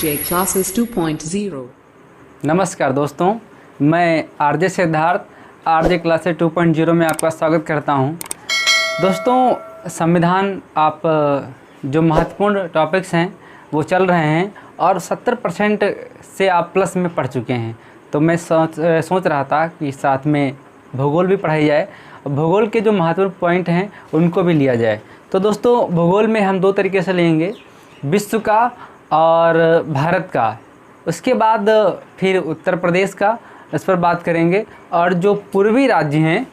RJ Classes 2.0। नमस्कार दोस्तों, मैं आरजे सिद्धार्थ आरजे क्लासेस 2.0 में आपका स्वागत करता हूं। दोस्तों, संविधान आप जो महत्वपूर्ण टॉपिक्स हैं वो चल रहे हैं और 70% से आप प्लस में पढ़ चुके हैं। तो मैं सोच रहा था कि साथ में भूगोल भी पढ़ाई जाए, भूगोल के जो महत्वपूर्ण पॉइंट हैं उनको भी लिया जाए। तो दोस्तों, भूगोल में हम दो तरीके से लेंगे, विश्व का और भारत का। उसके बाद फिर उत्तर प्रदेश का, इस पर बात करेंगे, और जो पूर्वी राज्य हैं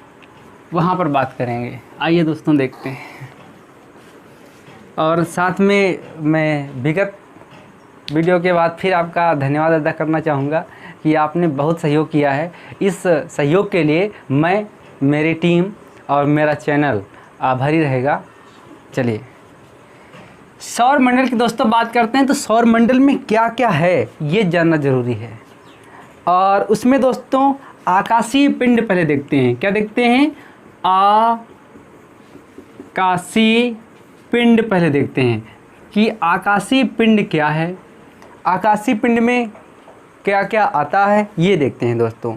वहाँ पर बात करेंगे। आइए दोस्तों देखते हैं। और साथ में मैं विगत वीडियो के बाद फिर आपका धन्यवाद अदा करना चाहूँगा कि आपने बहुत सहयोग किया है। इस सहयोग के लिए मैं, मेरी टीम और मेरा चैनल आभारी रहेगा। चलिए सौर मंडल की दोस्तों बात करते हैं। तो सौर मंडल में क्या क्या है ये जानना ज़रूरी है। और उसमें दोस्तों आकाशीय पिंड पहले देखते हैं। क्या देखते हैं? आकाशीय पिंड पहले देखते हैं कि आकाशीय पिंड क्या है, आकाशीय पिंड में क्या क्या आता है, ये देखते हैं दोस्तों।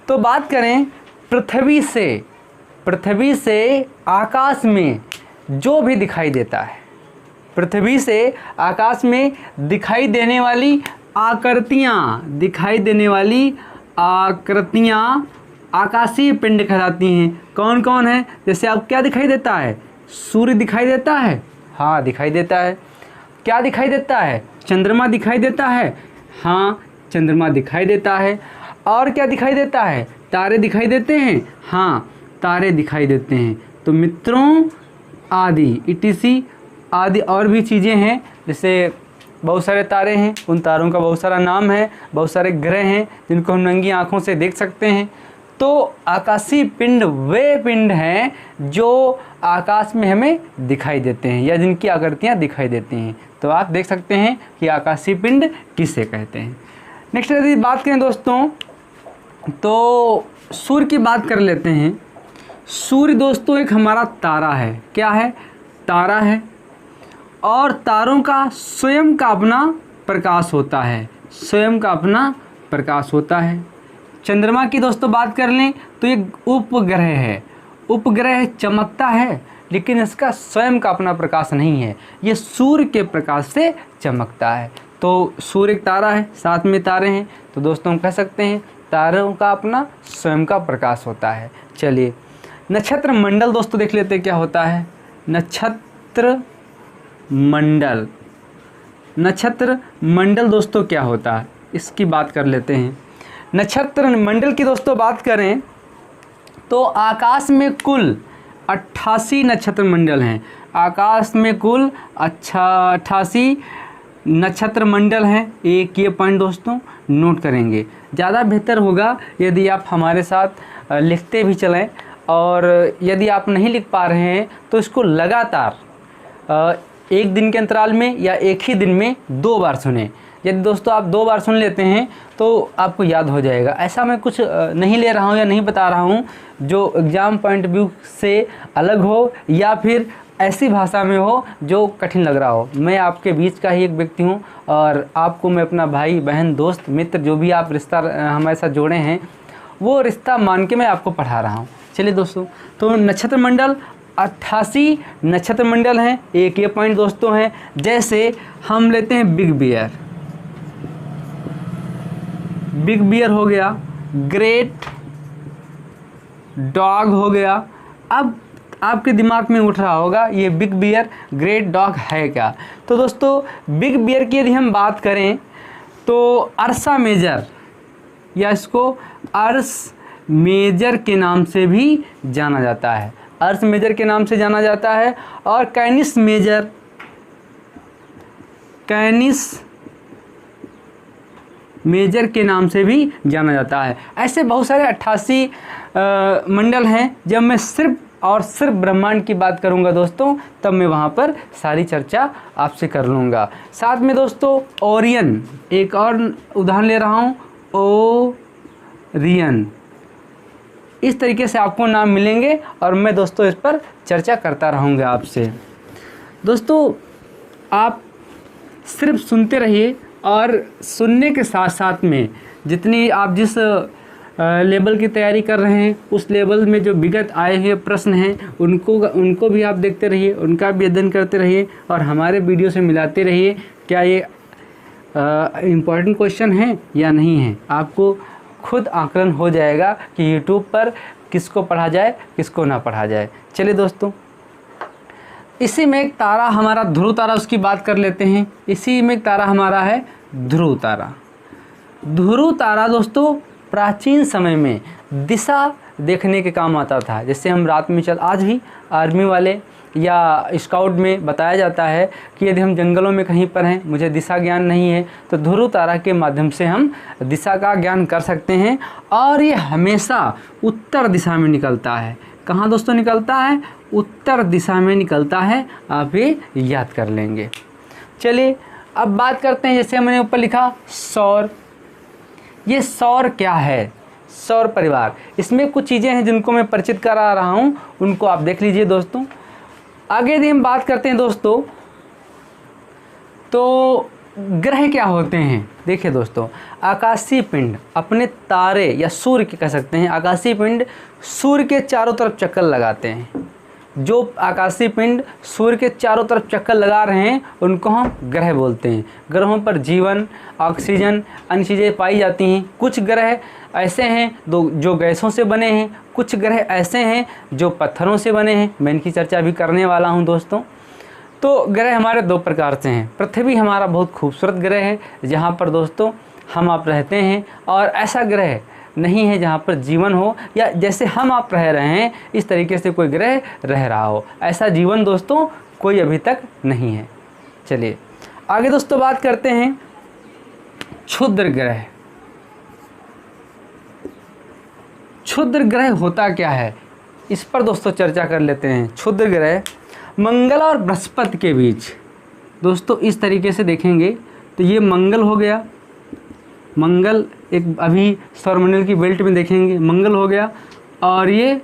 तो बात करें पृथ्वी से आकाश में जो भी दिखाई देता है, पृथ्वी से आकाश में दिखाई देने वाली आकृतियाँ आकाशीय पिंड कहलाती हैं। कौन कौन है? जैसे आप क्या दिखाई देता है? सूर्य दिखाई देता है, हाँ दिखाई देता है। क्या दिखाई देता है? चंद्रमा दिखाई देता है, हाँ चंद्रमा दिखाई देता है। और क्या दिखाई देता है? तारे दिखाई देते हैं, हाँ तारे दिखाई देते हैं। तो मित्रों, आदि ETC आदि और भी चीज़ें हैं, जैसे बहुत सारे तारे हैं, उन तारों का बहुत सारा नाम है, बहुत सारे ग्रह हैं जिनको हम नंगी आँखों से देख सकते हैं। तो आकाशीय पिंड वे पिंड हैं जो आकाश में हमें दिखाई देते हैं या जिनकी आकृतियाँ दिखाई देती हैं। तो आप देख सकते हैं कि आकाशीय पिंड किसे कहते हैं। नेक्स्ट यदि बात करें दोस्तों, तो सूर्य की बात कर लेते हैं। सूर्य दोस्तों एक हमारा तारा है। क्या है? तारा है। और तारों का स्वयं का अपना प्रकाश होता है, स्वयं का अपना प्रकाश होता है। चंद्रमा की दोस्तों बात कर लें तो ये उपग्रह है। उपग्रह चमकता है लेकिन इसका स्वयं का अपना प्रकाश नहीं है, ये सूर्य के प्रकाश से चमकता है। तो सूर्य एक तारा है, साथ में तारे हैं। तो दोस्तों हम कह सकते हैं तारों का अपना स्वयं का प्रकाश होता है। चलिए नक्षत्र मंडल दोस्तों देख लेते हैं क्या होता है। नक्षत्र मंडल दोस्तों क्या होता है, इसकी बात कर लेते हैं। नक्षत्र मंडल की दोस्तों बात करें तो आकाश में कुल 88 नक्षत्र मंडल हैं। आकाश में कुल 88 नक्षत्र मंडल हैं। एक ये पॉइंट दोस्तों नोट करेंगे। ज़्यादा बेहतर होगा यदि आप हमारे साथ लिखते भी चलें, और यदि आप नहीं लिख पा रहे हैं तो इसको लगातार एक दिन के अंतराल में या एक ही दिन में 2 बार सुने। यदि दोस्तों आप 2 बार सुन लेते हैं तो आपको याद हो जाएगा। ऐसा मैं कुछ नहीं ले रहा हूँ या नहीं बता रहा हूँ जो एग्ज़ाम पॉइंट व्यू से अलग हो या फिर ऐसी भाषा में हो जो कठिन लग रहा हो। मैं आपके बीच का ही एक व्यक्ति हूँ और आपको मैं अपना भाई बहन दोस्त मित्र जो भी आप रिश्ता हमारे साथ जोड़े हैं वो रिश्ता मान के मैं आपको पढ़ा रहा हूँ। चलिए दोस्तों, तो नक्षत्र मंडल 88 नक्षत्र मंडल हैं। एक ये पॉइंट दोस्तों हैं, जैसे हम लेते हैं बिग बियर हो गया, ग्रेट डॉग हो गया। अब आपके दिमाग में उठ रहा होगा ये बिग बियर ग्रेट डॉग है क्या? तो दोस्तों बिग बियर की यदि हम बात करें तो अर्सा मेजर या इसको अर्स मेजर के नाम से भी जाना जाता है, अर्स मेजर के नाम से जाना जाता है। और कैनिस मेजर के नाम से भी जाना जाता है। ऐसे बहुत सारे 88 मंडल हैं। जब मैं सिर्फ और सिर्फ ब्रह्मांड की बात करूंगा दोस्तों तब मैं वहाँ पर सारी चर्चा आपसे कर लूँगा। साथ में दोस्तों ओरियन, एक और उदाहरण ले रहा हूँ, ओरियन। इस तरीके से आपको नाम मिलेंगे और मैं दोस्तों इस पर चर्चा करता रहूँगा आपसे। दोस्तों आप सिर्फ सुनते रहिए और सुनने के साथ साथ में जितनी आप जिस लेवल की तैयारी कर रहे हैं उस लेवल में जो विगत आए हुए प्रश्न हैं उनको भी आप देखते रहिए, उनका भी अध्ययन करते रहिए और हमारे वीडियो से मिलाते रहिए क्या ये इम्पॉर्टेंट क्वेश्चन है या नहीं है। आपको खुद आकलन हो जाएगा कि यूट्यूब पर किसको पढ़ा जाए किसको ना पढ़ा जाए। चलिए दोस्तों, इसी में एक तारा हमारा ध्रुव तारा, उसकी बात कर लेते हैं। इसी में एक तारा हमारा है ध्रुव तारा। ध्रुव तारा दोस्तों प्राचीन समय में दिशा देखने के काम आता था। जैसे हम रात में आज भी आर्मी वाले या स्काउट में बताया जाता है कि यदि हम जंगलों में कहीं पर हैं, मुझे दिशा ज्ञान नहीं है, तो ध्रुव तारा के माध्यम से हम दिशा का ज्ञान कर सकते हैं। और ये हमेशा उत्तर दिशा में निकलता है। कहाँ दोस्तों निकलता है? उत्तर दिशा में निकलता है। आप ये याद कर लेंगे। चलिए अब बात करते हैं, जैसे मैंने ऊपर लिखा सौर। ये सौर क्या है? सौर परिवार। इसमें कुछ चीज़ें हैं जिनको मैं परिचित करा रहा हूँ, उनको आप देख लीजिए दोस्तों। आगे यदि हम बात करते हैं दोस्तों, तो ग्रह क्या होते हैं? देखिए दोस्तों, आकाशीय पिंड अपने तारे या सूर्य के कह सकते हैं, आकाशीय पिंड सूर्य के चारों तरफ चक्कर लगाते हैं। जो आकाशीय पिंड सूर्य के चारों तरफ चक्कर लगा रहे हैं उनको हम ग्रह बोलते हैं। ग्रहों पर जीवन, ऑक्सीजन, अन्य चीज़ें पाई जाती हैं। कुछ ग्रह ऐसे हैं जो गैसों से बने हैं, कुछ ग्रह ऐसे हैं जो पत्थरों से बने हैं। मैं इनकी चर्चा भी करने वाला हूं दोस्तों। तो ग्रह हमारे दो प्रकार से हैं। पृथ्वी हमारा बहुत खूबसूरत ग्रह है जहां पर दोस्तों हम आप रहते हैं, और ऐसा ग्रह नहीं है जहाँ पर जीवन हो या जैसे हम आप रह रहे हैं इस तरीके से कोई ग्रह रह रहा हो। ऐसा जीवन दोस्तों कोई अभी तक नहीं है। चलिए आगे दोस्तों बात करते हैं क्षुद्र ग्रह। क्षुद्र ग्रह होता क्या है, इस पर दोस्तों चर्चा कर लेते हैं। क्षुद्र ग्रह मंगल और बृहस्पति के बीच दोस्तों इस तरीके से देखेंगे तो ये मंगल हो गया। मंगल एक अभी सौरमंडल की बेल्ट में देखेंगे मंगल हो गया, और ये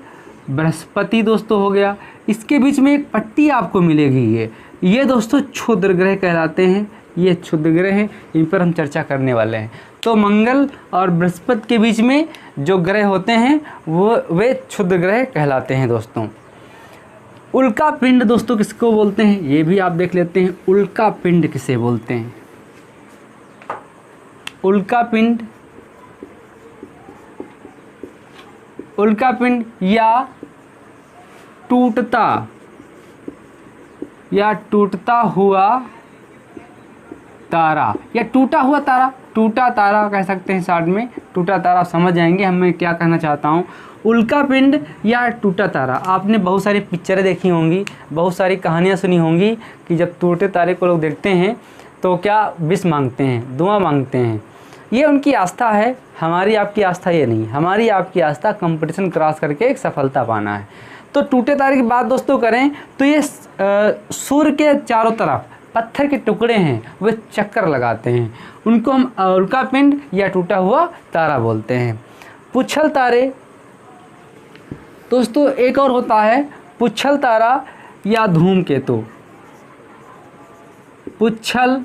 बृहस्पति दोस्तों हो गया। इसके बीच में एक पट्टी आपको मिलेगी, ये दोस्तों क्षुद्र ग्रह कहलाते हैं। ये क्षुद्र ग्रह हैं, इन पर हम चर्चा करने वाले हैं। तो मंगल और बृहस्पति के बीच में जो ग्रह होते हैं वे क्षुद्र ग्रह कहलाते हैं दोस्तों। उल्का पिंड दोस्तों किसको बोलते हैं, ये भी आप देख लेते हैं। उल्का पिंड किसे बोलते हैं? उल्का पिंड, उल्का पिंड या टूटता हुआ तारा या टूटा हुआ तारा, टूटा तारा कह सकते हैं। शॉर्ट में टूटा तारा समझ जाएंगे मैं क्या कहना चाहता हूँ। उल्का पिंड या टूटा तारा, आपने बहुत सारी पिक्चरें देखी होंगी, बहुत सारी कहानियाँ सुनी होंगी कि जब टूटे तारे को लोग देखते हैं तो क्या विश मांगते हैं, दुआ मांगते हैं। ये उनकी आस्था है, हमारी आपकी आस्था ये नहीं। हमारी आपकी आस्था कंपटीशन क्रॉस करके एक सफलता पाना है। तो टूटे तारे की बात दोस्तों करें तो ये सूर्य के चारों तरफ पत्थर के टुकड़े हैं, वे चक्कर लगाते हैं। उनको हम उल्का पिंड या टूटा हुआ तारा बोलते हैं। पुच्छल तारे दोस्तों एक और होता है, पुच्छल तारा या धूमकेतु। पुच्छल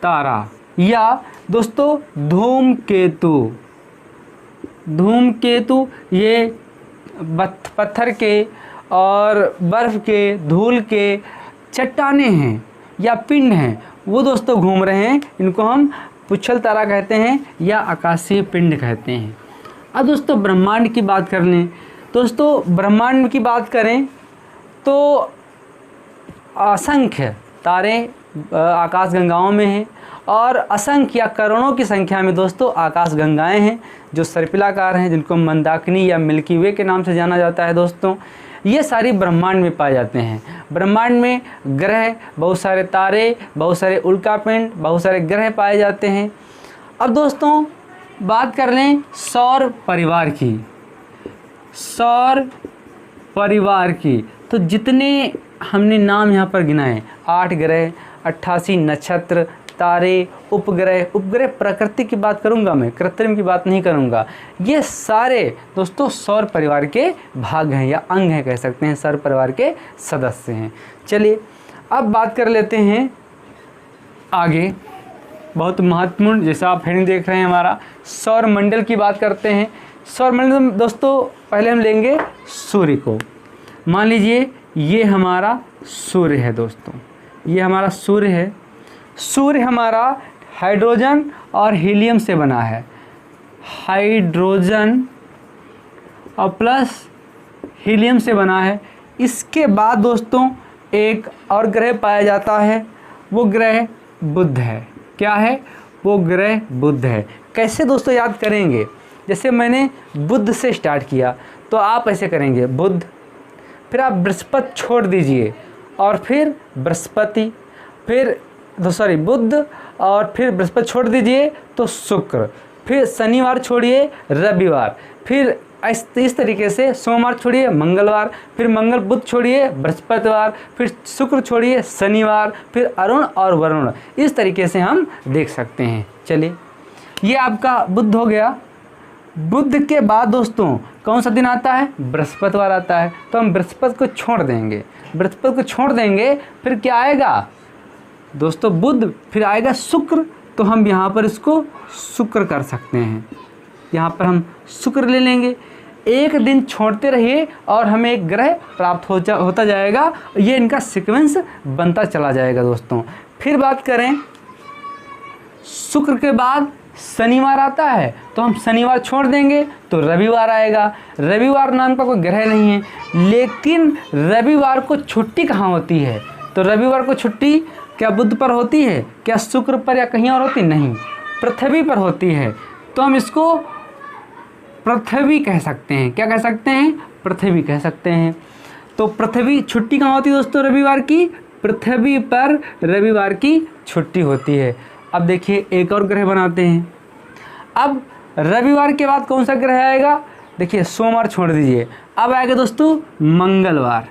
तारा या दोस्तों धूमकेतु। धूमकेतु ये पत्थर के और बर्फ़ के, धूल के चट्टाने हैं या पिंड हैं, वो दोस्तों घूम रहे हैं। इनको हम पुच्छल तारा कहते हैं या आकाशीय पिंड कहते हैं। अब दोस्तों ब्रह्मांड की बात कर लें। दोस्तों ब्रह्मांड की बात करें तो असंख्य तारे आकाशगंगाओं में हैं, और असंख्य या करोड़ों की संख्या में दोस्तों आकाशगंगाएं हैं जो सर्पिलाकार हैं, जिनको मंदाकिनी या मिल्की वे के नाम से जाना जाता है दोस्तों। ये सारी ब्रह्मांड में पाए जाते हैं। ब्रह्मांड में ग्रह, बहुत सारे तारे, बहुत सारे उल्कापिंड, बहुत सारे ग्रह पाए जाते हैं। अब दोस्तों बात कर लें सौर परिवार की। सौर परिवार की तो जितने हमने नाम यहाँ पर गिनाए, 8 ग्रह, 88 नक्षत्र, तारे, उपग्रह। उपग्रह प्रकृति की बात करूंगा मैं, कृत्रिम की बात नहीं करूंगा। ये सारे दोस्तों सौर परिवार के भाग हैं या अंग हैं कह सकते हैं, सौर परिवार के सदस्य हैं। चलिए अब बात कर लेते हैं आगे बहुत महत्वपूर्ण, जैसा आप हेडिंग देख रहे हैं हमारा सौर मंडल की बात करते हैं। सौर मंडल में दोस्तों पहले हम लेंगे सूर्य को। मान लीजिए ये हमारा सूर्य है दोस्तों, ये हमारा सूर्य है। सूर्य हमारा हाइड्रोजन और हीलियम से बना है, हाइड्रोजन और प्लस हीलियम से बना है। इसके बाद दोस्तों एक और ग्रह पाया जाता है, वो ग्रह बुध है। क्या है? वो ग्रह बुध है। कैसे दोस्तों याद करेंगे? जैसे मैंने बुध से स्टार्ट किया तो आप ऐसे करेंगे बुध, फिर आप बृहस्पति छोड़ दीजिए और फिर बृहस्पति, फिर बुध और फिर बृहस्पति छोड़ दीजिए तो शुक्र, फिर शनिवार छोड़िए रविवार, फिर इस तरीके से सोमवार छोड़िए मंगलवार, फिर मंगल बुध छोड़िए बृहस्पतिवार, फिर शुक्र छोड़िए शनिवार, फिर अरुण और वरुण। इस तरीके से हम देख सकते हैं। चलिए ये आपका बुध हो गया। बुध के बाद दोस्तों कौन सा दिन आता है? बृहस्पतिवार आता है। तो हम बृहस्पति को छोड़ देंगे, बृहस्पति को छोड़ देंगे, फिर क्या आएगा दोस्तों? बुध, फिर आएगा शुक्र। तो हम यहाँ पर इसको शुक्र कर सकते हैं, यहाँ पर हम शुक्र ले लेंगे। एक दिन छोड़ते रहिए और हमें एक ग्रह प्राप्त होता जाएगा। ये इनका सीक्वेंस बनता चला जाएगा दोस्तों। फिर बात करें, शुक्र के बाद शनिवार आता है तो हम शनिवार छोड़ देंगे तो रविवार आएगा। रविवार नाम का कोई ग्रह नहीं है, लेकिन रविवार को छुट्टी कहाँ होती है? तो रविवार को छुट्टी क्या बुध पर होती है? क्या शुक्र पर या कहीं और होती? नहीं, पृथ्वी पर होती है। तो हम इसको पृथ्वी कह सकते हैं। क्या कह सकते हैं? पृथ्वी कह सकते हैं। तो पृथ्वी छुट्टी कहाँ होती है दोस्तों? रविवार की। पृथ्वी पर रविवार की छुट्टी होती है। अब देखिए एक और ग्रह बनाते हैं। अब रविवार के बाद कौन सा ग्रह आएगा? देखिए सोमवार छोड़ दीजिए, अब आएगा दोस्तों मंगलवार।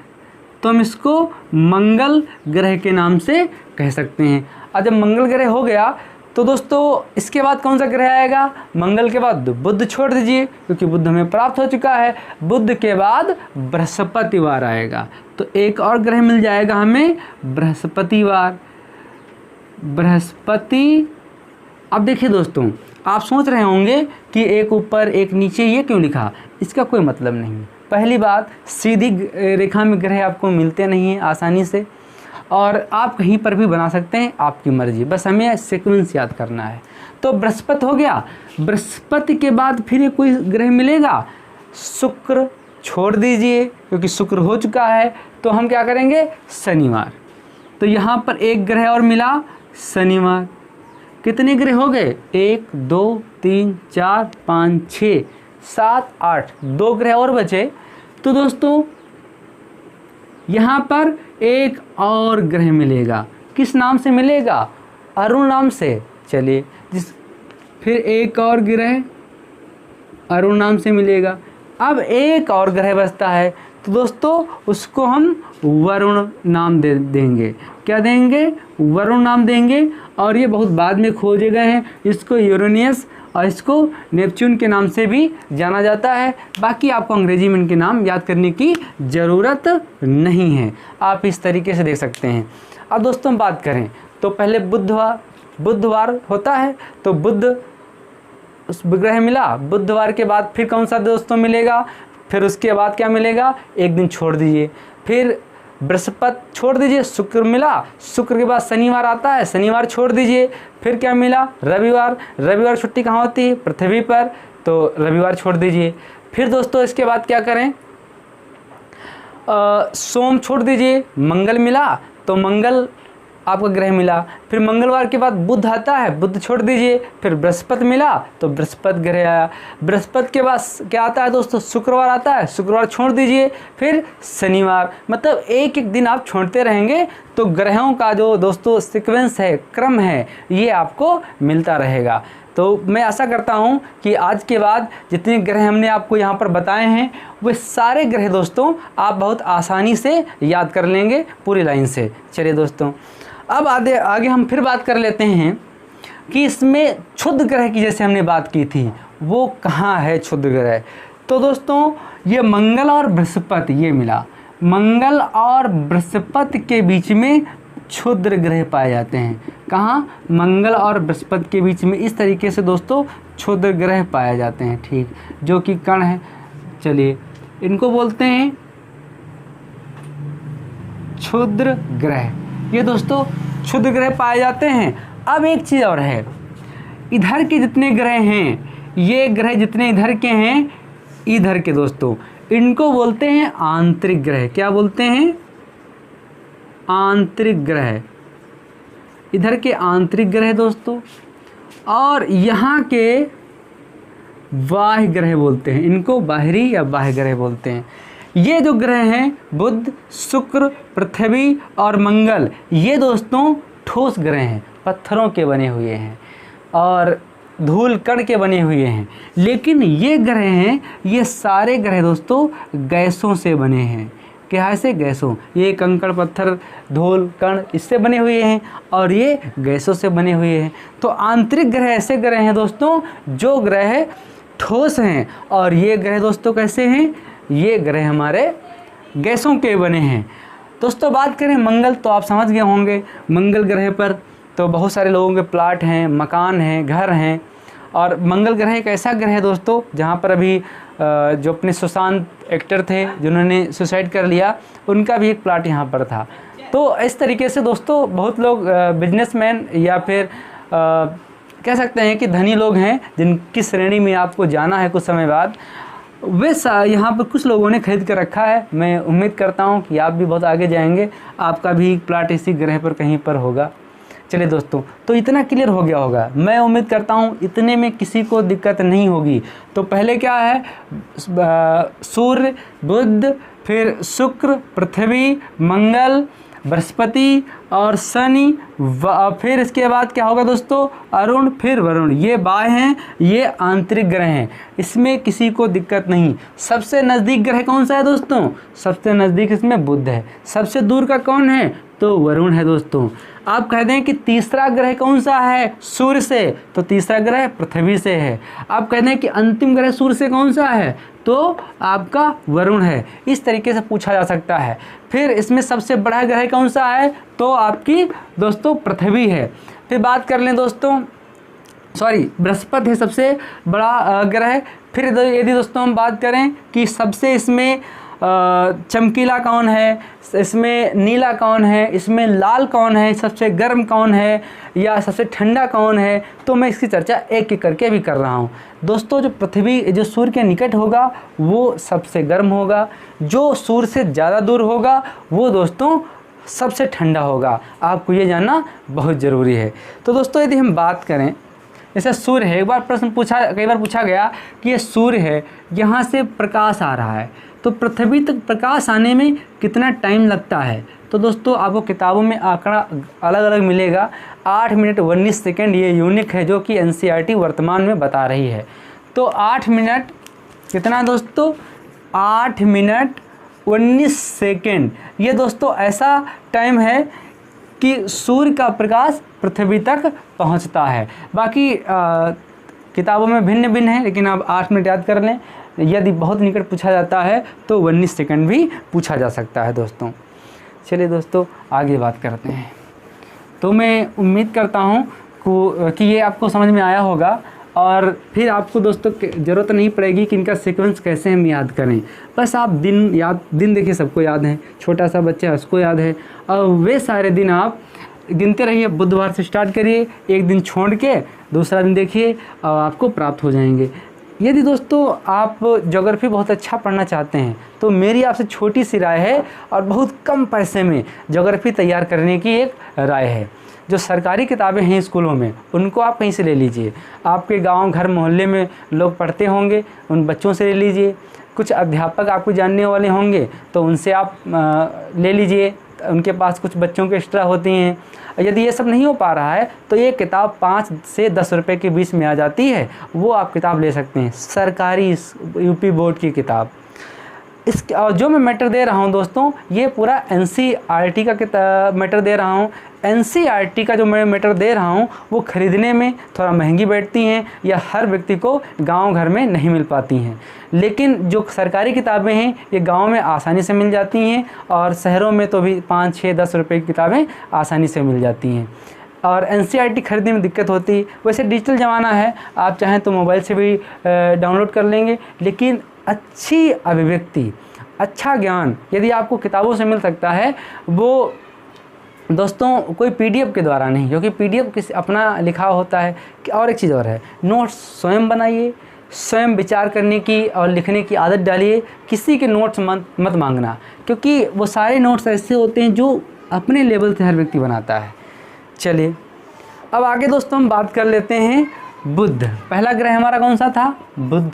तो हम इसको मंगल ग्रह के नाम से कह सकते हैं। और जब मंगल ग्रह हो गया तो दोस्तों इसके बाद कौन सा ग्रह आएगा? मंगल के बाद बुध छोड़ दीजिए क्योंकि बुध हमें प्राप्त हो चुका है। बुध के बाद बृहस्पतिवार आएगा, तो एक और ग्रह मिल जाएगा हमें, बृहस्पतिवार। बृहस्पति। अब देखिए दोस्तों, आप सोच रहे होंगे कि एक ऊपर एक नीचे ये क्यों लिखा? इसका कोई मतलब नहीं। पहली बात, सीधी रेखा में ग्रह आपको मिलते नहीं हैं आसानी से, और आप कहीं पर भी बना सकते हैं, आपकी मर्जी, बस हमें सीक्वेंस याद करना है। तो बृहस्पति हो गया। बृहस्पति के बाद फिर कोई ग्रह मिलेगा? शुक्र छोड़ दीजिए क्योंकि शुक्र हो चुका है। तो हम क्या करेंगे? शनिवार। तो यहाँ पर एक ग्रह और मिला, शनिवार। कितने ग्रह हो गए? 1 2 3 4 5 6 7 8, 2 ग्रह और बचे। तो दोस्तों यहाँ पर एक और ग्रह मिलेगा। किस नाम से मिलेगा? अरुण नाम से। चलिए फिर एक और ग्रह अरुण नाम से मिलेगा। अब एक और ग्रह बचता है, तो दोस्तों उसको हम वरुण नाम देंगे। क्या देंगे? वरुण नाम देंगे। और ये बहुत बाद में खोजे गए हैं, इसको यूरेनियस और इसको नेपच्यून के नाम से भी जाना जाता है। बाकी आपको अंग्रेजी में इनके नाम याद करने की ज़रूरत नहीं है, आप इस तरीके से देख सकते हैं। अब दोस्तों बात करें तो पहले बुधवार होता है, तो बुध उस ग्रह मिला। बुधवार के बाद फिर कौन सा दोस्तों मिलेगा? फिर उसके बाद क्या मिलेगा? एक दिन छोड़ दीजिए, फिर बृहस्पति छोड़ दीजिए, शुक्र मिला। शुक्र के बाद शनिवार आता है, शनिवार छोड़ दीजिए, फिर क्या मिला? रविवार। रविवार छुट्टी कहाँ होती है? पृथ्वी पर, तो रविवार छोड़ दीजिए। फिर दोस्तों इसके बाद क्या करें? सोम छोड़ दीजिए, मंगल मिला, तो मंगल आपका ग्रह मिला। फिर मंगलवार के बाद बुध आता है, बुध छोड़ दीजिए, फिर बृहस्पति मिला तो बृहस्पति ग्रह आया। बृहस्पति के बाद क्या आता है दोस्तों? शुक्रवार आता है, शुक्रवार छोड़ दीजिए, फिर शनिवार। मतलब एक एक दिन आप छोड़ते रहेंगे तो ग्रहों का जो दोस्तों सीक्वेंस है, क्रम है, ये आपको मिलता रहेगा। तो मैं आशा करता हूँ कि आज के बाद जितने ग्रह हमने आपको यहाँ पर बताए हैं वे सारे ग्रह दोस्तों आप बहुत आसानी से याद कर लेंगे पूरी लाइन से। चलिए दोस्तों, अब आगे हम फिर बात कर लेते हैं कि इसमें क्षुद्र ग्रह की जैसे हमने बात की थी, वो कहाँ है क्षुद्र ग्रह? तो दोस्तों ये मंगल और बृहस्पति ये मिला। मंगल और बृहस्पति के बीच में क्षुद्र ग्रह पाए जाते हैं। कहाँ? मंगल और बृहस्पति के बीच में इस तरीके से दोस्तों क्षुद्र ग्रह पाए जाते हैं, ठीक, जो कि कण है। चलिए इनको बोलते हैं क्षुद्र ग्रह। ये दोस्तों क्षुद्र ग्रह पाए जाते हैं। अब एक चीज़ और है, इधर के जितने ग्रह हैं, ये ग्रह जितने इधर के हैं, इधर के दोस्तों, इनको बोलते हैं आंतरिक ग्रह। क्या बोलते हैं? आंतरिक ग्रह। इधर के आंतरिक ग्रह दोस्तों, और यहाँ के बाह्य ग्रह बोलते हैं। इनको बाहरी या बाह्य ग्रह बोलते हैं। ये जो ग्रह हैं बुध, शुक्र, पृथ्वी और मंगल, ये दोस्तों ठोस ग्रह हैं, पत्थरों के बने हुए हैं और धूल कण के बने हुए हैं। लेकिन ये ग्रह हैं, ये सारे ग्रह दोस्तों गैसों से बने हैं। क्या से? गैसों। ये कंकड़ पत्थर धूल कण इससे बने हुए हैं और ये गैसों से बने हुए हैं। तो आंतरिक ग्रह ऐसे ग्रह हैं दोस्तों जो ग्रह ठोस हैं, और ये ग्रह दोस्तों कैसे हैं? ये ग्रह हमारे गैसों के बने हैं। दोस्तों बात करें मंगल, तो आप समझ गए होंगे मंगल ग्रह पर तो बहुत सारे लोगों के प्लाट हैं, मकान हैं, घर हैं। और मंगल ग्रह एक ऐसा ग्रह है दोस्तों जहाँ पर अभी जो अपने सुशांत एक्टर थे जिन्होंने सुसाइड कर लिया, उनका भी एक प्लाट यहाँ पर था। तो इस तरीके से दोस्तों बहुत लोग बिजनेसमैन या फिर कह सकते हैं कि धनी लोग हैं, जिनकी श्रेणी में आपको जाना है कुछ समय बाद, वे यहाँ पर कुछ लोगों ने खरीद कर रखा है। मैं उम्मीद करता हूँ कि आप भी बहुत आगे जाएंगे, आपका भी प्लाट इसी ग्रह पर कहीं पर होगा। चलिए दोस्तों, तो इतना क्लियर हो गया होगा। मैं उम्मीद करता हूँ इतने में किसी को दिक्कत नहीं होगी। तो पहले क्या है? सूर्य, बुध, फिर शुक्र, पृथ्वी, मंगल, बृहस्पति और शनि, फिर इसके बाद क्या होगा दोस्तों? अरुण, फिर वरुण। ये बाह्य हैं, ये आंतरिक ग्रह हैं, इसमें किसी को दिक्कत नहीं। सबसे नज़दीक ग्रह कौन सा है दोस्तों? सबसे नज़दीक इसमें बुध है। सबसे दूर का कौन है? तो वरुण है दोस्तों। आप कह दें कि तीसरा ग्रह कौन सा है सूर्य से, तो तीसरा ग्रह पृथ्वी से है। आप कह दें कि अंतिम ग्रह सूर्य से कौन सा है, तो आपका वरुण है। इस तरीके से पूछा जा सकता है। फिर इसमें सबसे बड़ा ग्रह कौन सा है, तो आपकी दोस्तों पृथ्वी है। फिर बात कर लें दोस्तों, बृहस्पति है सबसे बड़ा ग्रह। फिर यदि दोस्तों हम बात करें कि सबसे इसमें चमकीला कौन है, इसमें नीला कौन है, इसमें लाल कौन है, सबसे गर्म कौन है या सबसे ठंडा कौन है, तो मैं इसकी चर्चा एक एक करके भी कर रहा हूँ। दोस्तों जो पृथ्वी जो सूर्य के निकट होगा वो सबसे गर्म होगा, जो सूर्य से ज़्यादा दूर होगा वो दोस्तों सबसे ठंडा होगा। आपको ये जानना बहुत ज़रूरी है। तो दोस्तों यदि हम बात करें, जैसे सूर्य है, कई बार पूछा गया कि ये सूर्य है, यहाँ से प्रकाश आ रहा है, तो पृथ्वी तक प्रकाश आने में कितना टाइम लगता है? तो दोस्तों आपको किताबों में आंकड़ा अलग अलग मिलेगा। 8 मिनट 19 सेकेंड ये यूनिक है जो कि एनसीईआरटी वर्तमान में बता रही है। तो 8 मिनट कितना दोस्तों? 8 मिनट 19 सेकेंड। ये दोस्तों ऐसा टाइम है कि सूर्य का प्रकाश पृथ्वी तक पहुंचता है। बाकी किताबों में भिन्न भिन्न है, लेकिन आप 8 मिनट याद कर लें। यदि बहुत निकट पूछा जाता है तो 19 सेकंड भी पूछा जा सकता है दोस्तों। चलिए दोस्तों आगे बात करते हैं। तो मैं उम्मीद करता हूँ कि ये आपको समझ में आया होगा, और फिर आपको दोस्तों ज़रूरत नहीं पड़ेगी कि इनका सीक्वेंस कैसे हम याद करें। बस आप दिन देखिए, सबको याद है, छोटा सा बच्चा है उसको याद है, और वे सारे दिन आप गिनते रहिए। बुधवार से स्टार्ट करिए, एक दिन छोड़ के दूसरा दिन देखिए और आपको प्राप्त हो जाएंगे। यदि दोस्तों आप ज्योग्राफी बहुत अच्छा पढ़ना चाहते हैं तो मेरी आपसे छोटी सी राय है, और बहुत कम पैसे में ज्योग्राफी तैयार करने की एक राय है। जो सरकारी किताबें हैं स्कूलों में, उनको आप कहीं से ले लीजिए। आपके गांव घर मोहल्ले में लोग पढ़ते होंगे, उन बच्चों से ले लीजिए। कुछ अध्यापक आपको जानने वाले होंगे तो उनसे आप ले लीजिए, उनके पास कुछ बच्चों के एक्स्ट्रा होती हैं। यदि ये सब नहीं हो पा रहा है तो ये किताब 5 से 10 रुपए के बीच में आ जाती है, वो आप किताब ले सकते हैं, सरकारी यूपी बोर्ड की किताब। इस और जो मैं मैटर दे रहा हूँ दोस्तों, ये पूरा एनसीईआरटी का मैटर दे रहा हूँ। एनसीईआरटी का जो मैं मैटर दे रहा हूँ वो ख़रीदने में थोड़ा महंगी बैठती हैं या हर व्यक्ति को गांव घर में नहीं मिल पाती हैं, लेकिन जो सरकारी किताबें हैं ये गांव में आसानी से मिल जाती हैं और शहरों में तो भी 5, 6, 10 रुपए की किताबें आसानी से मिल जाती हैं और एनसीईआरटी खरीदने में दिक्कत होती है। वैसे डिजिटल ज़माना है, आप चाहें तो मोबाइल से भी डाउनलोड कर लेंगे, लेकिन अच्छी अभिव्यक्ति, अच्छा ज्ञान यदि आपको किताबों से मिल सकता है वो दोस्तों कोई पीडीएफ के द्वारा नहीं, क्योंकि पीडीएफ किसी अपना लिखा होता है। और एक चीज़ और है, नोट्स स्वयं बनाइए, स्वयं विचार करने की और लिखने की आदत डालिए। किसी के नोट्स मत मांगना, क्योंकि वो सारे नोट्स ऐसे होते हैं जो अपने लेवल से हर व्यक्ति बनाता है। चलिए अब आगे दोस्तों हम बात कर लेते हैं बुध। पहला ग्रह हमारा कौन सा था? बुध।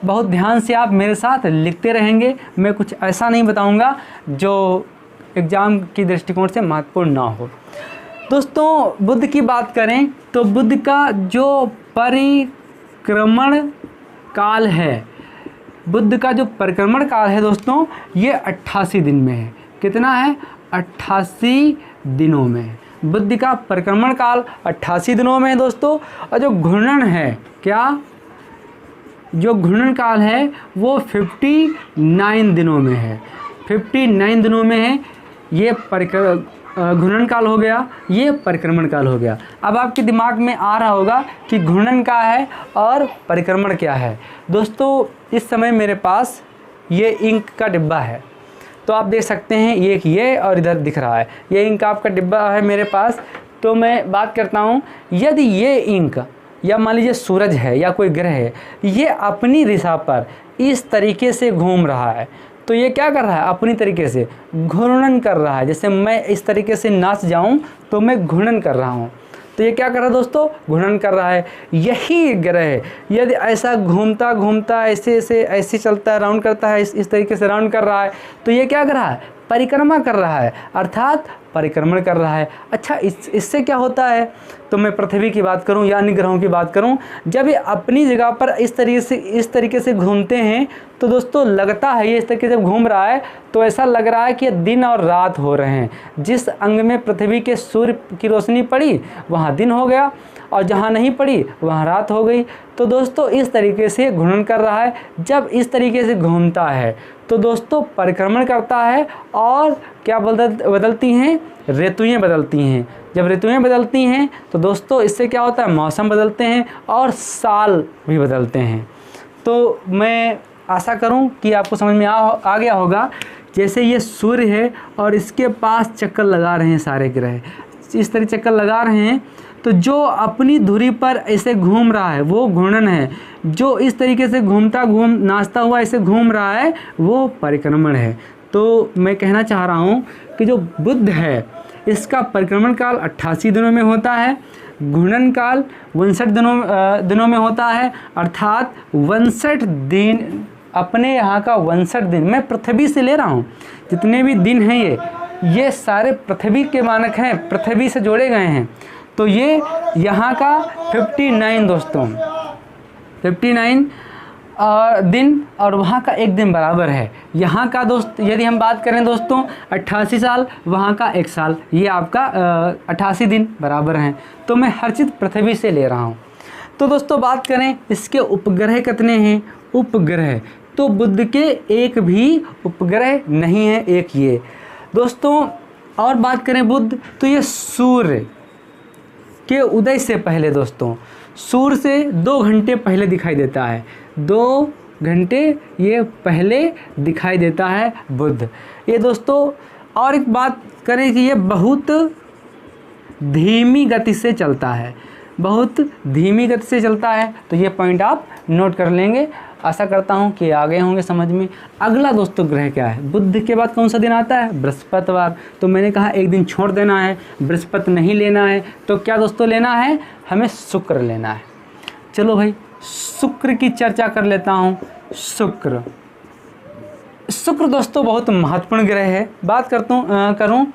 बहुत ध्यान से आप मेरे साथ लिखते रहेंगे, मैं कुछ ऐसा नहीं बताऊंगा जो एग्ज़ाम की दृष्टिकोण से महत्वपूर्ण ना हो। दोस्तों बुध की बात करें तो बुध का जो परिक्रमण काल है, बुध का जो परिक्रमण काल है दोस्तों, ये 88 दिन में है। कितना है? 88 दिनों में है। बुध का परिक्रमण काल 88 दिनों में है दोस्तों। और जो घूर्णन है, क्या जो घूर्णन काल है वो 59 दिनों में है। 59 दिनों में है। ये घूर्णन काल हो गया, ये परिक्रमण काल हो गया। अब आपके दिमाग में आ रहा होगा कि घूर्णन क्या है और परिक्रमण क्या है। दोस्तों इस समय मेरे पास ये इंक का डिब्बा है, तो आप देख सकते हैं ये और इधर दिख रहा है, ये इंक आपका डिब्बा है मेरे पास। तो मैं बात करता हूँ, यदि ये इंक या मान लीजिए सूरज है या कोई ग्रह है, ये अपनी दिशा पर इस तरीके से घूम रहा है, तो ये क्या कर रहा है? अपनी तरीके से घूर्णन कर रहा है। जैसे मैं इस तरीके से नाच जाऊं तो मैं घूर्णन कर रहा हूं, तो ये क्या कर रहा है दोस्तों? घूर्णन कर रहा है। यही ग्रह यदि ऐसा घूमता घूमता ऐसे चलता है, राउंड करता है, इस तरीके से राउंड कर रहा है, तो ये क्या कर रहा है? परिक्रमा कर रहा है, अर्थात परिक्रमण कर रहा है। अच्छा इससे क्या होता है? तो मैं पृथ्वी की बात करूं या अन्य ग्रहों की बात करूं, जब ये अपनी जगह पर इस तरीके से घूमते हैं तो दोस्तों लगता है ये इस तरीके से घूम रहा है तो ऐसा लग रहा है कि दिन और रात हो रहे हैं। जिस अंग में पृथ्वी के सूर्य की रोशनी पड़ी वहाँ दिन हो गया और जहाँ नहीं पड़ी वहाँ रात हो गई। तो दोस्तों इस तरीके से घूर्णन कर रहा है। जब इस तरीके से घूमता है तो दोस्तों परिक्रमण करता है और क्या बदलती हैं? ऋतुएं बदलती हैं। जब ऋतुएं बदलती हैं तो दोस्तों इससे क्या होता है? मौसम बदलते हैं और साल भी बदलते हैं। तो मैं आशा करूं कि आपको समझ में आ गया होगा। जैसे ये सूर्य है और इसके पास चक्कर लगा रहे हैं सारे ग्रह, इस तरह चक्कर लगा रहे हैं, तो जो अपनी धुरी पर ऐसे घूम रहा है वो घूर्णन है। जो इस तरीके से नाचता हुआ ऐसे घूम रहा है वो परिक्रमण है। तो मैं कहना चाह रहा हूँ कि जो बुध है इसका परिक्रमण काल 88 दिनों में होता है, घूर्णन काल 59 दिनों में होता है, अर्थात 59 दिन। अपने यहाँ का 59 दिन मैं पृथ्वी से ले रहा हूँ। जितने भी दिन हैं ये सारे पृथ्वी के मानक हैं, पृथ्वी से जोड़े गए हैं। तो ये यहाँ का 59 दोस्तों, 59 दिन और वहाँ का एक दिन बराबर है। यहाँ का दोस्त यदि हम बात करें दोस्तों 88 साल, वहाँ का 1 साल, ये आपका 88 दिन बराबर हैं। तो मैं हर चीज़ पृथ्वी से ले रहा हूँ। तो दोस्तों बात करें इसके उपग्रह कितने हैं? उपग्रह तो बुध के एक भी उपग्रह नहीं है, एक ये दोस्तों। और बात करें बुध तो ये सूर्य के उदय से पहले दोस्तों, सूर्य से 2 घंटे पहले दिखाई देता है। 2 घंटे ये पहले दिखाई देता है बुध ये दोस्तों। और एक बात करें कि ये बहुत धीमी गति से चलता है, बहुत धीमी गति से चलता है। तो ये पॉइंट आप नोट कर लेंगे। आशा करता हूँ कि आ गए होंगे समझ में। अगला दोस्तों ग्रह क्या है? बुध के बाद कौन सा दिन आता है? बृहस्पतिवार। तो मैंने कहा एक दिन छोड़ देना है, बृहस्पति नहीं लेना है। तो क्या दोस्तों लेना है? हमें शुक्र लेना है। चलो भाई शुक्र की चर्चा कर लेता हूँ। शुक्र दोस्तों बहुत महत्वपूर्ण ग्रह है। बात करूँ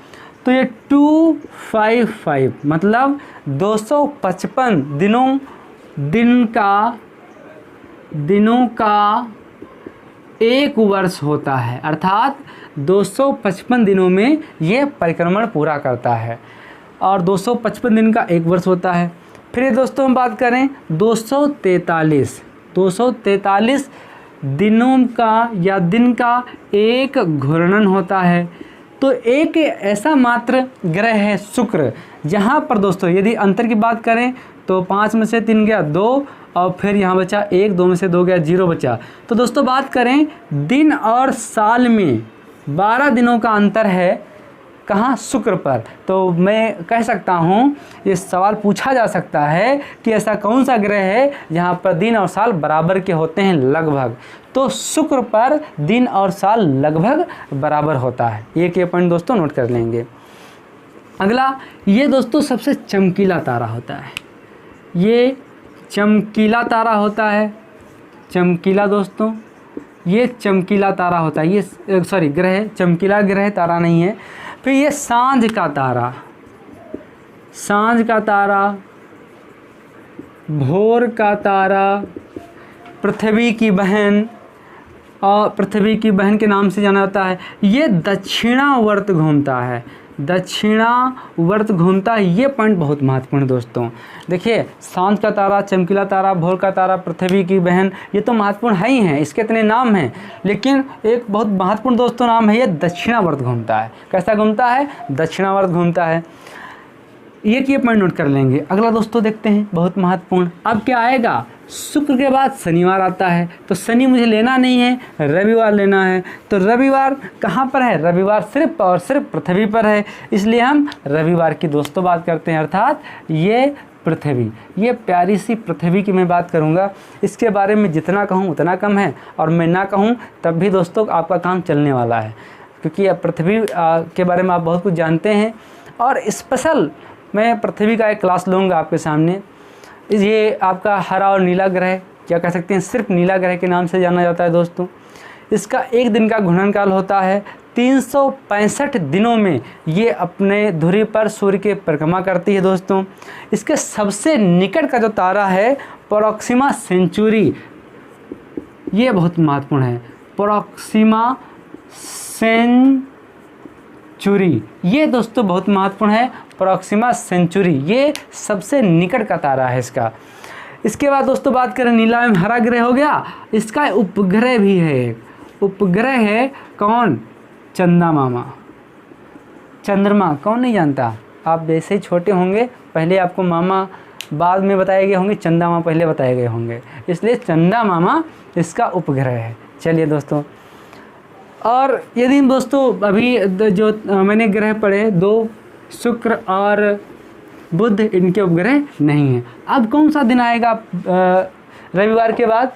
तो ये 255 मतलब 255 दिनों का 1 वर्ष होता है, अर्थात 255 दिनों में ये परिक्रमण पूरा करता है और 255 दिन का 1 वर्ष होता है। फिर दोस्तों हम बात करें 243 दिनों का या दिन का एक घूर्णन होता है। तो एक ऐसा मात्र ग्रह है शुक्र, जहाँ पर दोस्तों यदि अंतर की बात करें तो 5 में से 3 गया 2 और फिर यहाँ बचा 1, 2 में से 2 गया 0 बचा। तो दोस्तों बात करें दिन और साल में 12 दिनों का अंतर है, कहाँ? शुक्र पर। तो मैं कह सकता हूँ, ये सवाल पूछा जा सकता है कि ऐसा कौन सा ग्रह है जहाँ पर दिन और साल बराबर के होते हैं लगभग। तो शुक्र पर दिन और साल लगभग बराबर होता है। एक ये पॉइंट दोस्तों नोट कर लेंगे। अगला, ये दोस्तों सबसे चमकीला तारा होता है। ये चमकीला तारा होता है, चमकीला दोस्तों, ये चमकीला तारा होता है। ये ग्रह, चमकीला ग्रह तारा नहीं है। फिर ये सांझ का तारा, सांझ का तारा, भोर का तारा, पृथ्वी की बहन और पृथ्वी की बहन के नाम से जाना जाता है। ये दक्षिणावर्त घूमता है, दक्षिणावर्त घूमता है। ये पॉइंट बहुत महत्वपूर्ण है दोस्तों। देखिए, सांझ का तारा, चमकीला तारा, भोर का तारा, पृथ्वी की बहन, ये तो महत्वपूर्ण है ही हैं, इसके इतने नाम हैं, लेकिन एक बहुत महत्वपूर्ण दोस्तों नाम है, ये दक्षिणावर्त घूमता है। कैसा घूमता है? दक्षिणावर्त घूमता है। ये पॉइंट नोट कर लेंगे। अगला दोस्तों देखते हैं, बहुत महत्वपूर्ण। अब क्या आएगा? शुक्र के बाद शनिवार आता है। तो शनि मुझे लेना नहीं है, रविवार लेना है। तो रविवार कहाँ पर है? रविवार सिर्फ और सिर्फ पृथ्वी पर है, इसलिए हम रविवार की दोस्तों बात करते हैं, अर्थात ये पृथ्वी, ये प्यारी सी पृथ्वी की मैं बात करूँगा। इसके बारे में जितना कहूँ उतना कम है, और मैं ना कहूँ तब भी दोस्तों आपका काम चलने वाला है, क्योंकि अब पृथ्वी के बारे में आप बहुत कुछ जानते हैं। और स्पेशल मैं पृथ्वी का एक क्लास लूँगा आपके सामने। ये आपका हरा और नीला ग्रह, क्या कह सकते हैं, सिर्फ नीला ग्रह के नाम से जाना जाता है दोस्तों। इसका 1 दिन का घूर्णन काल होता है। 365 दिनों में ये अपने धुरी पर सूर्य के परिक्रमा करती है दोस्तों। इसके सबसे निकट का जो तारा है प्रोक्सिमा सेंचुरी, ये बहुत महत्वपूर्ण है। प्रोक्सिमा सेंचुरी, ये दोस्तों बहुत महत्वपूर्ण है। प्रोक्सिमा सेंचुरी, ये सबसे निकट का तारा है इसका। इसके बाद दोस्तों बात करें, नीला एवं हरा ग्रह हो गया, इसका उपग्रह भी है। उपग्रह है कौन? चंदा मामा, चंद्रमा। कौन नहीं जानता? आप वैसे ही छोटे होंगे, पहले आपको मामा बाद में बताए गए होंगे, चंदा मामा पहले बताए गए होंगे, इसलिए चंदा मामा इसका उपग्रह है। चलिए दोस्तों, और यदि दोस्तों अभी जो मैंने ग्रह पढ़े, 2 शुक्र और बुध, इनके उपग्रह नहीं हैं। अब कौन सा दिन आएगा रविवार के बाद?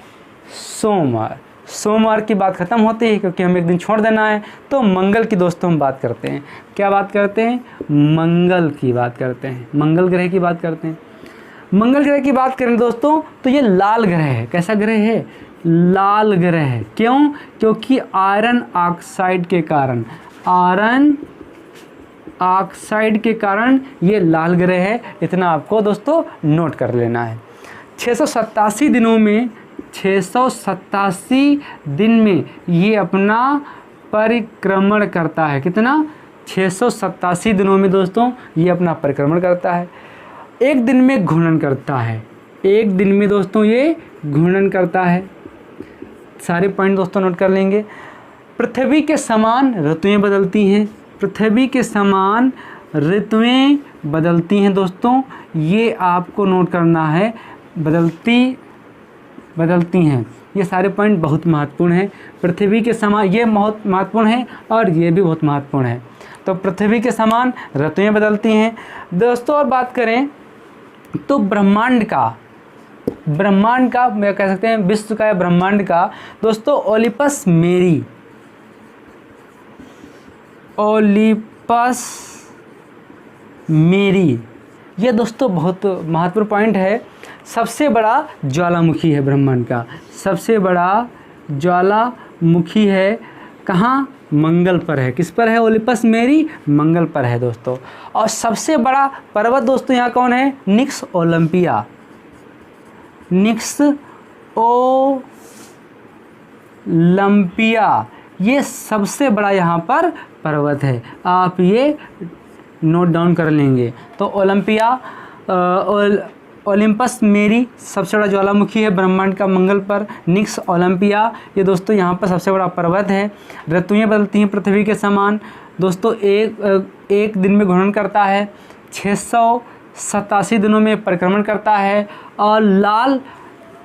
सोमवार। सोमवार की बात ख़त्म होती है, क्योंकि हमें एक दिन छोड़ देना है। तो मंगल की दोस्तों हम बात करते हैं। क्या बात करते हैं? मंगल की बात करते हैं, मंगल ग्रह की बात करते हैं। मंगल ग्रह की बात करें दोस्तों तो ये लाल ग्रह है। कैसा ग्रह है? लाल ग्रह है। क्यों? क्योंकि आयरन ऑक्साइड के कारण, आयरन ऑक्साइड के कारण ये लाल ग्रह है। इतना आपको दोस्तों नोट कर लेना है। 687 दिनों में, 687 दिन में ये अपना परिक्रमण करता है। कितना? 687 दिनों में दोस्तों ये अपना परिक्रमण करता है। 1 दिन में घूर्णन करता है, 1 दिन में दोस्तों ये घूर्णन करता है। सारे पॉइंट दोस्तों नोट कर लेंगे। पृथ्वी के समान ऋतुएं बदलती हैं, पृथ्वी के समान ऋतुएं बदलती हैं दोस्तों, ये आपको नोट करना है। बदलती हैं, ये सारे पॉइंट बहुत महत्वपूर्ण हैं। पृथ्वी के समान, ये बहुत महत्वपूर्ण है और ये भी बहुत महत्वपूर्ण है। तो पृथ्वी के समान ऋतुएं बदलती हैं दोस्तों। और बात करें तो ब्रह्मांड का मैं कह सकते हैं विश्व का या ब्रह्मांड का दोस्तों, ओलिपस मेरी, ये दोस्तों बहुत महत्वपूर्ण पॉइंट है। सबसे बड़ा ज्वालामुखी है ब्रह्मांड का, सबसे बड़ा ज्वालामुखी है। कहाँ? मंगल पर है। किस पर है? ओलिपस मेरी, मंगल पर है दोस्तों। और सबसे बड़ा पर्वत दोस्तों यहाँ कौन है? निक्स ओलंपिया, ये सबसे बड़ा यहाँ पर पर्वत है, आप ये नोट डाउन कर लेंगे। तो ओलंपिया, ओलंपस मेरी सबसे बड़ा ज्वालामुखी है ब्रह्मांड का मंगल पर। निक्स ओलंपिया, ये दोस्तों यहाँ पर सबसे बड़ा पर्वत है। ऋतुएं बदलती हैं पृथ्वी के समान। दोस्तों एक दिन में घूर्णन करता है, 687 दिनों में परिक्रमण करता है। और लाल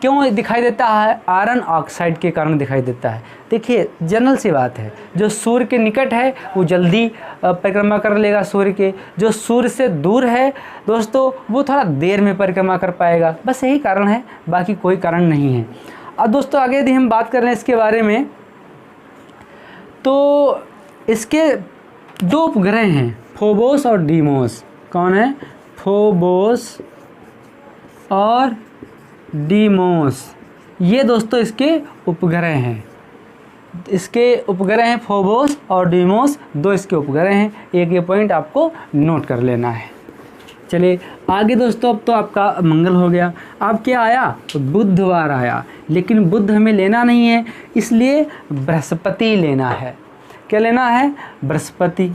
क्यों दिखाई देता है? आयरन ऑक्साइड के कारण दिखाई देता है। देखिए जनरल सी बात है, जो सूर्य के निकट है वो जल्दी परिक्रमा कर लेगा सूर्य के, जो सूर्य से दूर है दोस्तों वो थोड़ा देर में परिक्रमा कर पाएगा, बस यही कारण है, बाकी कोई कारण नहीं है। अब दोस्तों आगे यदि हम बात कर लें इसके बारे में, तो इसके 2 उपग्रह हैं, फोबोस और डीमोस। कौन है? फोबोस और डीमोस, ये दोस्तों इसके उपग्रह हैं। इसके उपग्रह हैं फोबोस और डीमोस, 2 इसके उपग्रह हैं। एक ये पॉइंट आपको नोट कर लेना है। चलिए आगे दोस्तों, अब तो आपका मंगल हो गया। अब क्या आया? तो बुधवार आया, लेकिन बुध हमें लेना नहीं है, इसलिए बृहस्पति लेना है। क्या लेना है? बृहस्पति।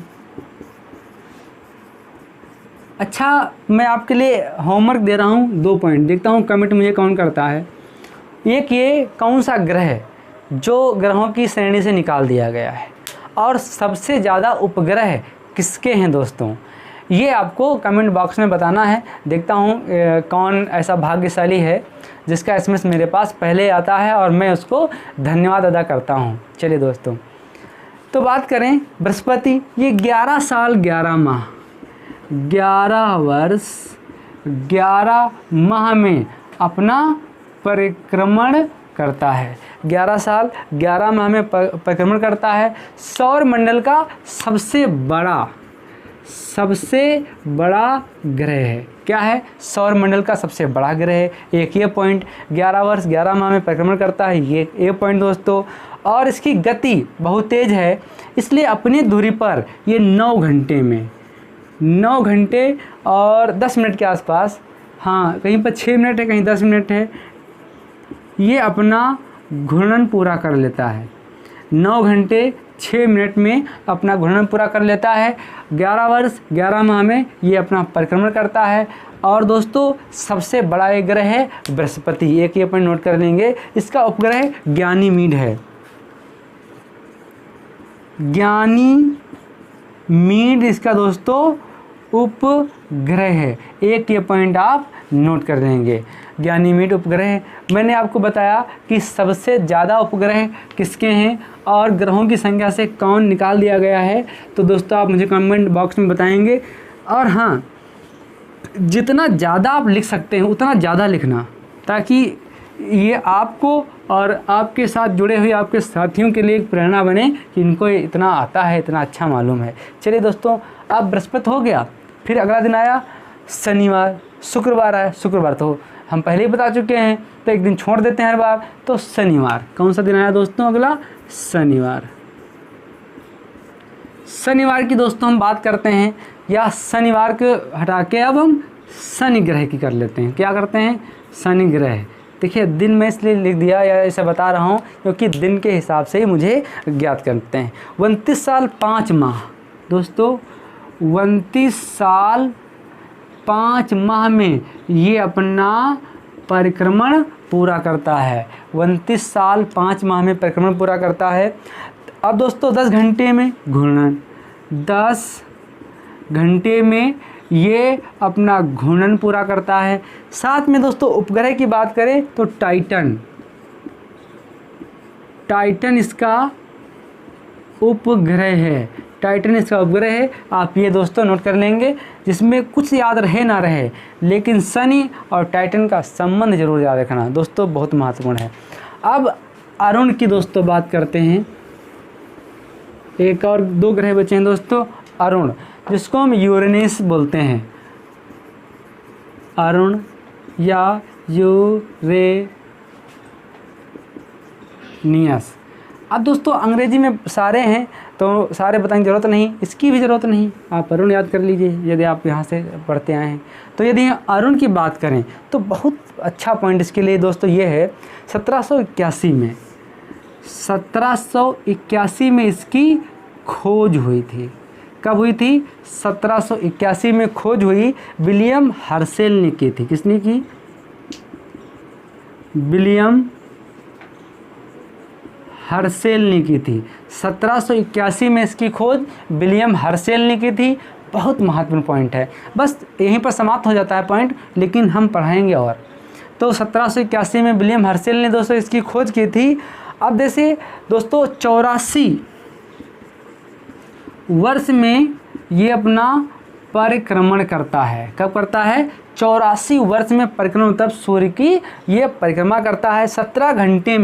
अच्छा, मैं आपके लिए होमवर्क दे रहा हूँ, 2 पॉइंट, देखता हूँ कमेंट मुझे कौन करता है। एक, ये कौन सा ग्रह जो ग्रहों की श्रेणी से निकाल दिया गया है, और सबसे ज़्यादा उपग्रह किसके हैं दोस्तों, ये आपको कमेंट बॉक्स में बताना है। देखता हूँ कौन ऐसा भाग्यशाली है जिसका एसएमएस मेरे पास पहले आता है और मैं उसको धन्यवाद अदा करता हूँ। चलिए दोस्तों, तो बात करें बृहस्पति, ये 11 साल 11 माह, 11 वर्ष 11 माह में अपना परिक्रमण करता है। 11 साल 11 माह में परिक्रमण करता है। सौर मंडल का सबसे बड़ा ग्रह है। क्या है? सौर मंडल का सबसे बड़ा ग्रह है। एक ये पॉइंट, 11 वर्ष 11 माह में परिक्रमण करता है, ये पॉइंट दोस्तों। और इसकी गति बहुत तेज़ है, इसलिए अपनी दूरी पर ये 9 घंटे में, 9 घंटे और 10 मिनट के आसपास, हाँ कहीं पर 6 मिनट है, कहीं 10 मिनट है, ये अपना घूर्णन पूरा कर लेता है। 9 घंटे 6 मिनट में अपना घूर्णन पूरा कर लेता है। 11 वर्ष 11 माह में ये अपना परिक्रमण करता है। और दोस्तों सबसे बड़ा एक ग्रह है बृहस्पति, एक ये पॉइंट नोट कर लेंगे। इसका उपग्रह ज्ञानीमीड है। ज्ञानीमीड इसका दोस्तों उपग्रह है, एक ये पॉइंट आप नोट कर लेंगे। ज्ञानीमीड उपग्रह, मैंने आपको बताया कि सबसे ज़्यादा उपग्रह किसके हैं और ग्रहों की संख्या से कौन निकाल दिया गया है, तो दोस्तों आप मुझे कमेंट बॉक्स में बताएंगे। और हाँ, जितना ज़्यादा आप लिख सकते हैं उतना ज़्यादा लिखना, ताकि ये आपको और आपके साथ जुड़े हुए आपके साथियों के लिए एक प्रेरणा बने कि इनको इतना आता है, इतना अच्छा मालूम है। चलिए दोस्तों, अब बृहस्पति हो गया, फिर अगला दिन आया शनिवार, शुक्रवार आया। शुक्रवार तो हम पहले ही बता चुके हैं, तो एक दिन छोड़ देते हैं हर बार। तो शनिवार, कौन सा दिन आया दोस्तों? अगला शनिवार। शनिवार की दोस्तों हम बात करते हैं, या शनिवार को हटा के अब हम शनि ग्रह की कर लेते हैं। क्या करते हैं? शनि ग्रह। देखिए दिन में इसलिए लिख दिया या ऐसा बता रहा हूँ क्योंकि दिन के हिसाब से ही मुझे ज्ञात करते हैं। 29 साल 5 माह दोस्तों, 29 साल 5 माह में ये अपना परिक्रमण पूरा करता है। 29 साल 5 माह में परिक्रमण पूरा करता है। अब दोस्तों 10 घंटे में घूर्णन, 10 घंटे में ये अपना घूर्णन पूरा करता है। साथ में दोस्तों उपग्रह की बात करें तो टाइटन इसका उपग्रह है। टाइटन इसका उपग्रह है, आप ये दोस्तों नोट कर लेंगे, जिसमें कुछ याद रहे ना रहे, लेकिन शनि और टाइटन का संबंध जरूर याद रखना दोस्तों, बहुत महत्वपूर्ण है। अब अरुण की दोस्तों बात करते हैं। एक और 2 ग्रह बचे हैं दोस्तों, अरुण, जिसको हम यूरेनस बोलते हैं। अरुण या यूरेनियस। अब दोस्तों अंग्रेजी में सारे हैं तो सारे बताने की ज़रूरत नहीं, इसकी भी ज़रूरत नहीं, आप अरुण याद कर लीजिए यदि आप यहाँ से पढ़ते आए हैं। तो यदि अरुण की बात करें तो बहुत अच्छा पॉइंट इसके लिए दोस्तों ये है, 1781 में 1781 में इसकी खोज हुई थी। कब हुई थी? 1781 में खोज हुई, विलियम हर्शेल ने की थी। किसने की? विलियम हर्शेल ने की थी। 1781 में इसकी खोज विलियम हर्शेल ने की थी। बहुत महत्वपूर्ण पॉइंट है, बस यहीं पर समाप्त हो जाता है पॉइंट, लेकिन हम पढ़ाएंगे और। तो 1781 में विलियम हर्शेल ने दोस्तों इसकी खोज की थी। अब जैसे दोस्तों 84 वर्ष में ये अपना परिक्रमण करता है। कब करता है? 84 वर्ष में परिक्रमण, तब सूर्य की ये परिक्रमा करता है। 17 घंटे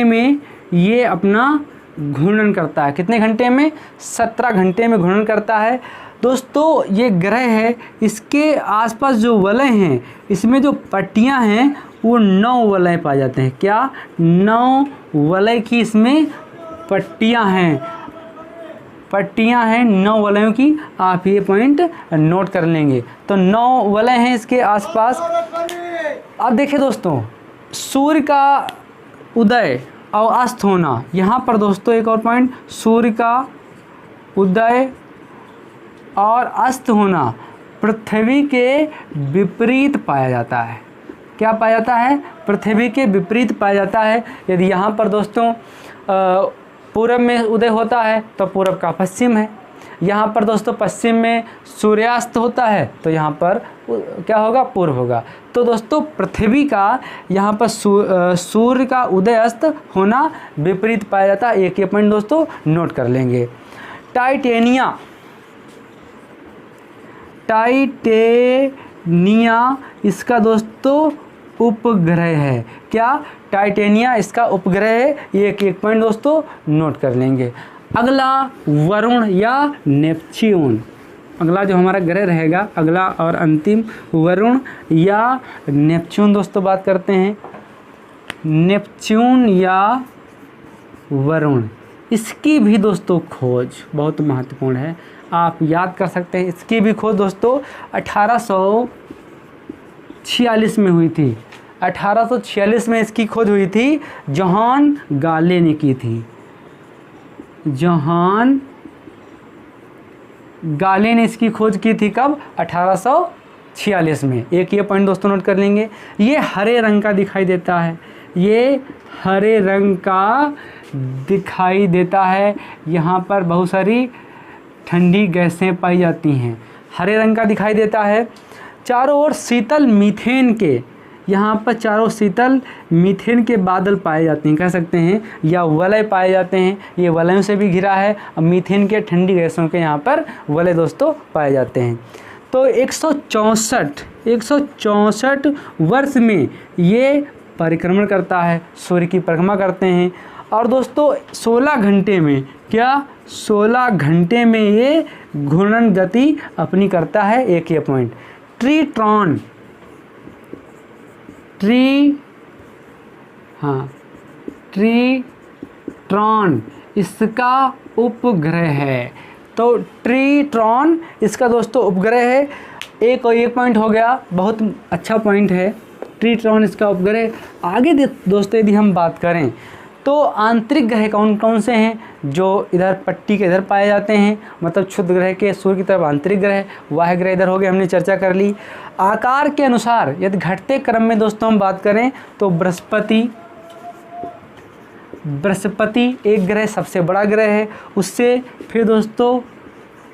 में ये अपना घूर्णन करता है। कितने घंटे में? 17 घंटे में घूर्णन करता है। दोस्तों ये ग्रह है, इसके आसपास जो वलय हैं, इसमें जो पट्टियां हैं वो 9 वलय पाए जाते हैं। क्या? 9 वलय की इसमें पट्टियां हैं। 9 वलयों की। आप ये पॉइंट नोट कर लेंगे। तो 9 वलय हैं इसके आसपास। अब देखिए दोस्तों, सूर्य का उदय और अस्त होना, यहाँ पर दोस्तों एक और पॉइंट, सूर्य का उदय और अस्त होना पृथ्वी के विपरीत पाया जाता है। क्या पाया जाता है? पृथ्वी के विपरीत पाया जाता है। यदि यहाँ पर दोस्तों पूरब में उदय होता है तो पूरब का पश्चिम है। यहाँ पर दोस्तों पश्चिम में सूर्यास्त होता है तो यहाँ पर क्या होगा? पूर्व होगा। तो दोस्तों पृथ्वी का यहाँ पर सूर्य का उदय अस्त होना विपरीत पाया जाता है। एक ये पॉइंट दोस्तों नोट कर लेंगे। टाइटेनिया इसका दोस्तों उपग्रह है। क्या? टाइटेनिया इसका उपग्रह है। ये एक पॉइंट दोस्तों नोट कर लेंगे। अगला वरुण या नेपच्यून, अगला जो हमारा ग्रह रहेगा, अगला और अंतिम वरुण या नेपच्यून दोस्तों बात करते हैं। नेपच्यून या वरुण, इसकी भी दोस्तों खोज बहुत महत्वपूर्ण है। आप याद कर सकते हैं, इसकी भी खोज दोस्तों 1846 में हुई थी। 1846 में इसकी खोज हुई थी, जॉन गाले ने की थी। जॉन गाले ने इसकी खोज की थी। कब? 1846 में। एक ये पॉइंट दोस्तों नोट कर लेंगे। ये हरे रंग का दिखाई देता है। ये हरे रंग का दिखाई देता है। यहाँ पर बहुत सारी ठंडी गैसें पाई जाती हैं। हरे रंग का दिखाई देता है। चारों ओर शीतल मीथेन के, यहाँ पर चारों शीतल मीथेन के बादल पाए जाते हैं, कह सकते हैं, या वलय पाए जाते हैं। ये वलयों से भी घिरा है और मीथेन के ठंडी गैसों के यहाँ पर वलय दोस्तों पाए जाते हैं। तो 164 वर्ष में ये परिक्रमण करता है, सूर्य की परिक्रमा करते हैं। और दोस्तों 16 घंटे में, क्या 16 घंटे में ये घूर्णन गति अपनी करता है। एक ये पॉइंट। ट्रीट्रॉन इसका उपग्रह है। तो ट्रीट्रॉन इसका दोस्तों उपग्रह है। एक और एक पॉइंट हो गया, बहुत अच्छा पॉइंट है। ट्रीट्रॉन इसका उपग्रह। आगे दोस्तों यदि हम बात करें तो आंतरिक ग्रह कौन कौन से हैं जो इधर पट्टी के इधर पाए जाते हैं, मतलब क्षुद्र ग्रह के सूर्य की तरफ आंतरिक ग्रह, वाह्य ग्रह इधर हो गए, हमने चर्चा कर ली। आकार के अनुसार यदि घटते क्रम में दोस्तों हम बात करें तो बृहस्पति एक ग्रह सबसे बड़ा ग्रह है। उससे फिर दोस्तों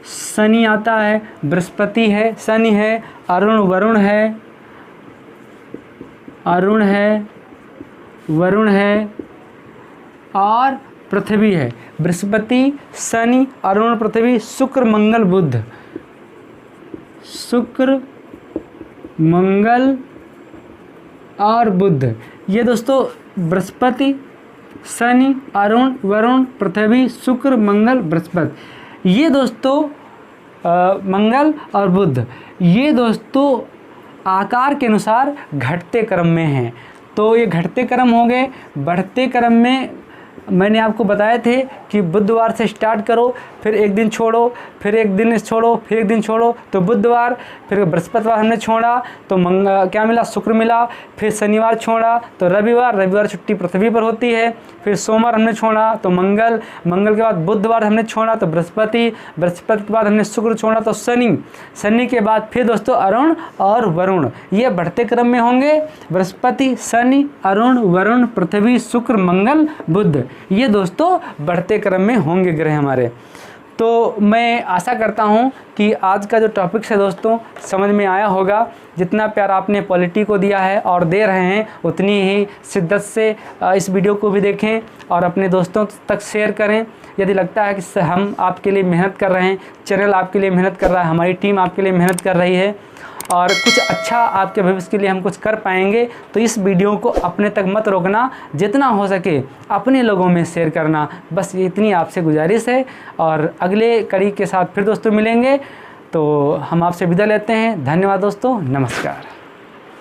शनि आता है, बृहस्पति है, शनि है, वरुण है और पृथ्वी है। बृहस्पति, शनि, अरुण, पृथ्वी, शुक्र, मंगल, बुध। ये दोस्तों बृहस्पति, शनि, अरुण, वरुण, पृथ्वी, शुक्र, मंगल, बृहस्पति, ये दोस्तों मंगल और बुध, ये दोस्तों आकार के अनुसार घटते क्रम में हैं। तो ये घटते क्रम हो गए। बढ़ते क्रम में मैंने आपको बताए थे कि बुधवार से स्टार्ट करो, फिर एक दिन छोड़ो, फिर एक दिन छोड़ो, फिर एक दिन छोड़ो, तो बुधवार, फिर बृहस्पतिवार हमने छोड़ा तो क्या मिला, शुक्र मिला, फिर शनिवार छोड़ा तो रविवार छुट्टी पृथ्वी पर होती है, फिर सोमवार हमने छोड़ा तो मंगल के बाद बुधवार हमने छोड़ा तो बृहस्पति के बाद हमने शुक्र छोड़ा तो शनि के बाद फिर दोस्तों अरुण और वरुण, ये बढ़ते क्रम में होंगे। बृहस्पति, शनि, अरुण, वरुण, पृथ्वी, शुक्र, मंगल, बुध, ये दोस्तों बढ़ते क्रम में होंगे ग्रह हमारे। तो मैं आशा करता हूँ कि आज का जो टॉपिक है दोस्तों समझ में आया होगा। जितना प्यार आपने पॉलिटी को दिया है और दे रहे हैं, उतनी ही शिद्दत से इस वीडियो को भी देखें और अपने दोस्तों तक शेयर करें। यदि लगता है कि हम आपके लिए मेहनत कर रहे हैं, चैनल आपके लिए मेहनत कर रहा है, हमारी टीम आपके लिए मेहनत कर रही है और कुछ अच्छा आपके भविष्य के लिए हम कुछ कर पाएंगे, तो इस वीडियो को अपने तक मत रोकना, जितना हो सके अपने लोगों में शेयर करना। बस इतनी आपसे गुजारिश है और अगले कड़ी के साथ फिर दोस्तों मिलेंगे। तो हम आपसे विदा लेते हैं। धन्यवाद दोस्तों, नमस्कार।